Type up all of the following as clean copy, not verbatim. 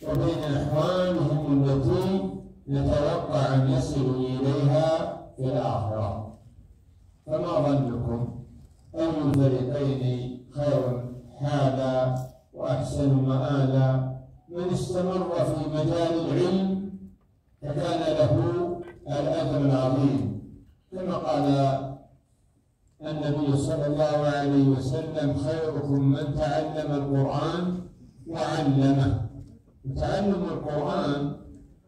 وبين إخوانهم التي نتوقع أن يصلوا إليها في الآخرة. فما ظنكم أي الفريقين خير حالا وأحسن مآلا؟ من استمر في مجال العلم فكان له الأجر العظيم، كما قال النبي صلى الله عليه وسلم: خيركم من تعلم القرآن وعلمه. وتعلم القرآن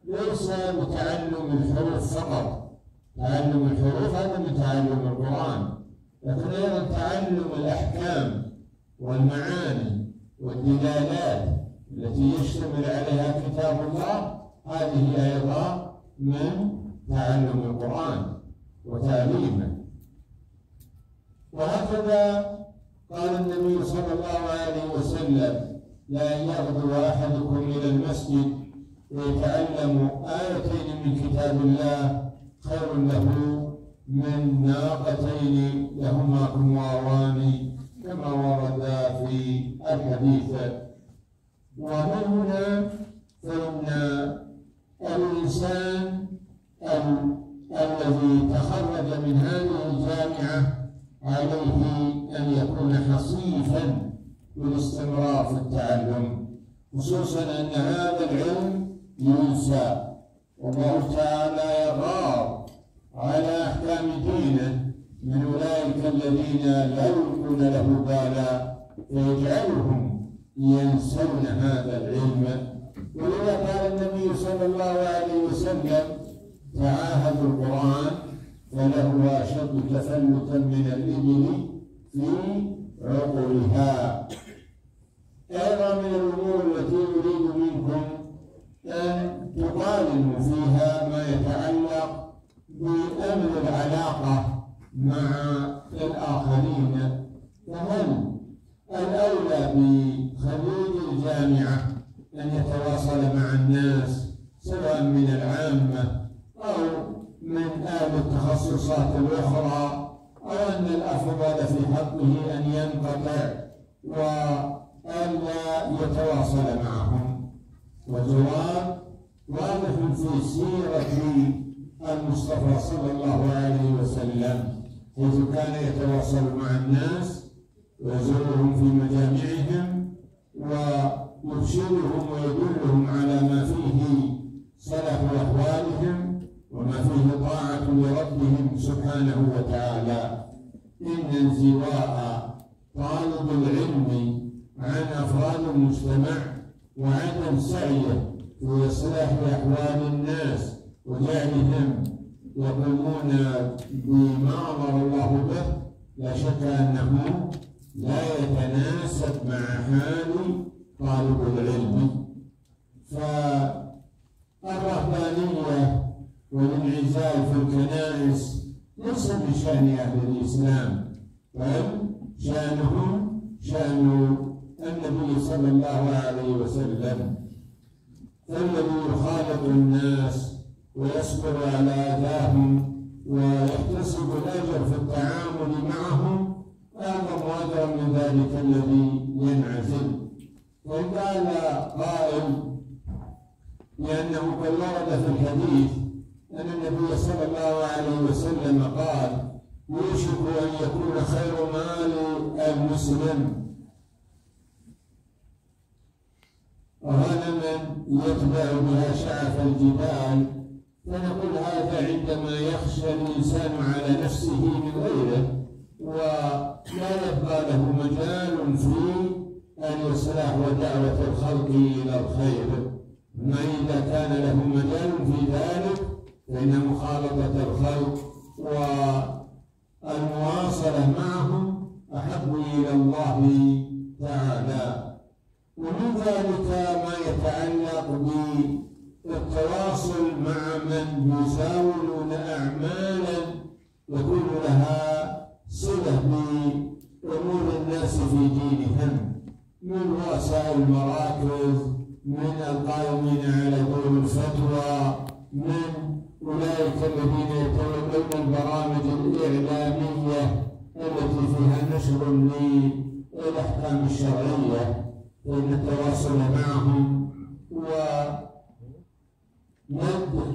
ليس بتعلم الحروف فقط، تعلم الحروف هذا من تعلم القرآن، لكن أيضا تعلم الأحكام والمعاني والدلالات التي يشتمل عليها كتاب الله، هذه أيضا من تعلم القرآن وتعليمه. وهكذا قال النبي صلى الله عليه وسلم: لا يغدو أحدكم إلى المسجد ويتعلم آيتين من كتاب الله خير له من ناقتين لهما كنواران، كما ورد في الحديث. ومن هنا فإن الإنسان الذي تخرج من هذه الجامعة عليه أن يكون حصيفا بالاستمرار في التعلم، خصوصا أن هذا العلم ينسى، والله تعالى يغار على أحكام دينه من أولئك الذين لا يلقون له بالا فيجعلهم ينسون هذا العلم. ولذا قال النبي صلى الله عليه وسلم: تعاهدوا القرآن فله أشد تفلتا من الإبل في عقرها. أيضا من الأمور التي أريد منكم أن تقارنوا فيها ما يتعلق بأمن العلاقة مع الآخرين. فهل الأولى بخريج الجامعة أن يتواصل مع الناس سواء من العامة أو من أهل التخصصات الأخرى، أو أن الأفضل في حقه أن ينقطع وألا يتواصل معهم؟ والجواب واضح في سيرة المصطفى صلى الله عليه وسلم، حيث كان يتواصل مع الناس ويزورهم في مجامعهم ويرشدهم ويدلهم على ما فيه صلاح أحوالهم وما فيه طاعة لربهم سبحانه وتعالى. إن انزواء طالب العلم عن أفراد المجتمع وعدم سعيه في إصلاح أحوال الناس وجعلهم يقومون بما أمر الله به لا شك أنه لا يتناسب مع حال طالب العلم. فالرهبانية والانعزال في الكنائس ليس من شأن أهل الإسلام، بل شأنهم شأن النبي صلى الله عليه وسلم. فالذي يخالط الناس ويصبر على أذاهم ويحتسب الأجر في التعامل معهم أعظم أجرا من ذلك الذي ينعزل. وإن قال قائل لأنه قد ورد في الحديث أن النبي صلى الله عليه وسلم قال: يوشك أن يكون خير مال المسلم غنما يتبع بها شعف الجبال. فنقول هذا عندما يخشى الإنسان على نفسه من غيره ولا يبقى له مجال في الإصلاح ودعوة الخلق إلى الخير. ما إذا كان له مجال في ذلك فإن مخالطة الخلق والمواصلة معهم أحب إلى الله تعالى. ومن ذلك ما يتعلق بالتواصل مع من يزاولون أعمالا يكون لها صلة بأمور الناس في دينهم، من رؤساء المراكز، من القائمين على دور الفتوى، من أولئك الذين يتولون البرامج الإعلامية التي فيها نشر للأحكام الشرعية، فإن التواصل معهم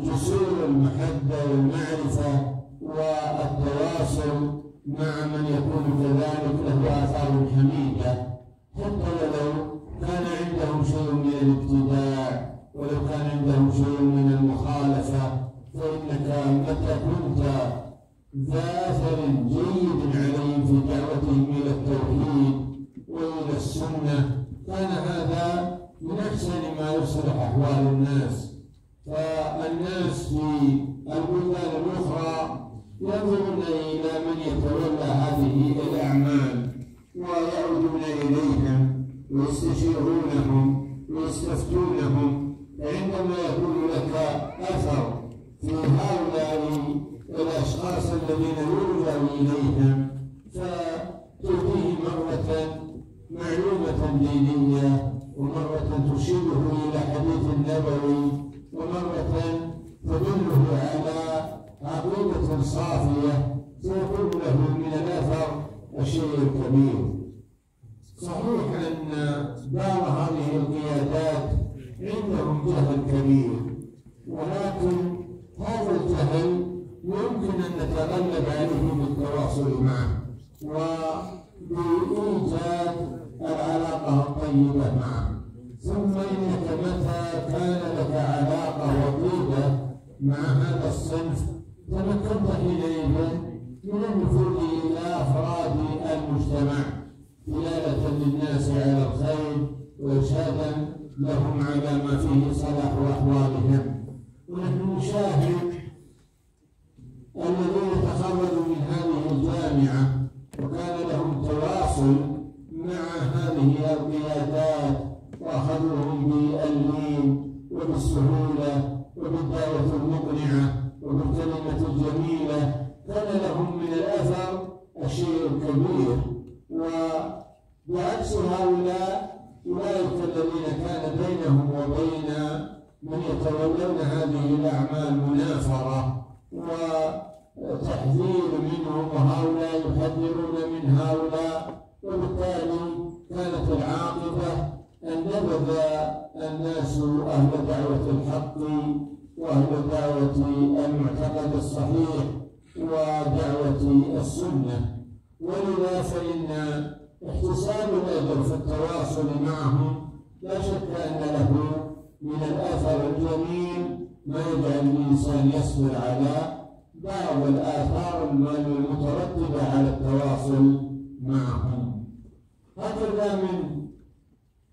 جسور المحبة والمعرفة والتواصل مع من يكون كذلك له آثار حميدة، حتى ولو كان عندهم شيء من الابتداع ولو كان عندهم شيء من المخالفة، فإنك متى كنت ذا أثر جيد عليهم في دعوتهم إلى التوحيد وإلى السنة، كان هذا من أحسن ما يصلح أحوال الناس. فالناس في البلدان الأخرى ينظرون إلى من يتولى هذه الأعمال ويعودون إليهم ويستشيرونهم ويستفتونهم، فعندما يكون لك أثر في هؤلاء الأشخاص الذين يرجع إليهم فتعطيه مرة معلومة دينية، ومرة تشيره إلى حديث النبوي، ومرة تدله على عقيدة صافية، سيكون له من الأثر الشيء الكبير. صحيح أن بعض هذه القيادات عندهم جهل كبير، ولكن هذا الجهل يمكن أن نتغلب عليه بالتواصل معه وبإيجاد العلاقة الطيبة معه. ثم إنك متى كان لك علاقة وطيدة مع هذا الصنف تمكنت حينئذ من النفوذ إلى أفراد المجتمع دلالة للناس على الخير وإرشادا لهم على ما فيه صلاح أحوالهم. ونحن نشاهد الذين تخرجوا من هذه الجامعة وكان لهم تواصل مع هذه القيادات وأخذوهم باللين وبالسهولة وبالدعوة المقنعة وبالكلمة الجميلة، كان لهم من الأثر الشيء الكبير. وبعكس هؤلاء أولئك الذين كان بينهم وبين من يتولون هذه الأعمال منافرة وتحذير منهم، وهؤلاء يحذرون من هؤلاء، وبالتالي كانت العاقبة أن نبذ الناس أهل دعوة الحق وأهل دعوة المعتقد الصحيح ودعوة السنة. ولذا فإن احتساب الأجر في التواصل معهم لا شك أن له من الأثر الجميل ما يجعل الإنسان يصبر على بعض الآثار المترتبة على التواصل معهم. هكذا من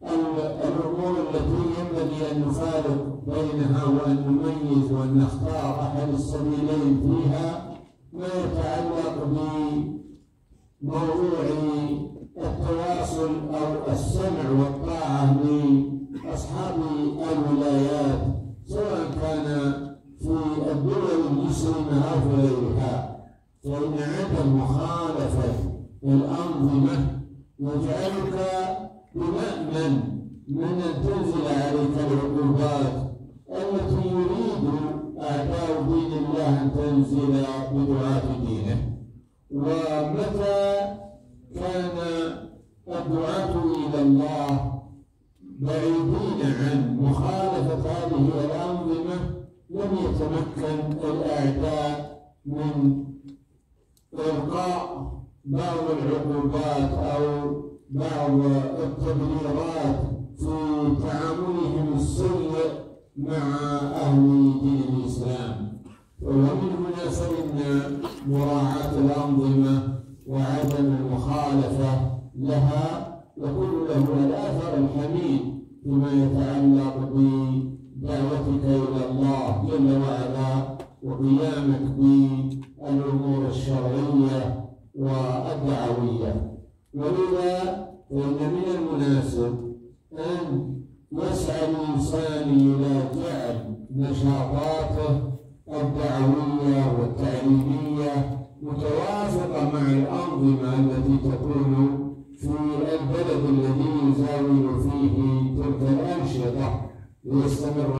الأمور التي ينبغي أن نفارق بينها وأن نميز وأن نختار أحد السبيلين فيها ما يتعلق بموضوع التواصل أو السمع والطاعة لأصحاب الولايات، سواء كان في الدول المسلمة أو في غيرها، فإن عدم مخالفة الأنظمة يجعلك بمأمن من أن تنزل عليك العقوبات التي يريد أعداء دين الله أن تنزل بدعاة دينه. ومتى كان الدعاة إلى الله بعيدين عن مخالفة هذه الأنظمة لم يتمكن الأعداء من إلقاء بعض العقوبات أو بعض التبريرات في تعاملهم السيء مع أهل دين الإسلام. ومن هنا فإن مراعاة الأنظمة وعدم المخالفة لها يكون له الأثر الحميد فيما يتعلق بدعوتك إلى الله جل وعلا وقيامك بالأمور الشرعية والدعوية. ولذا فإن من المناسب أن يسعى الإنسان إلى جعل نشاطاته الدعوية والتعليمية متوافقة مع الأنظمة التي تكون في البلد الذي يزاول فيه تلك الأنشطة ليستمر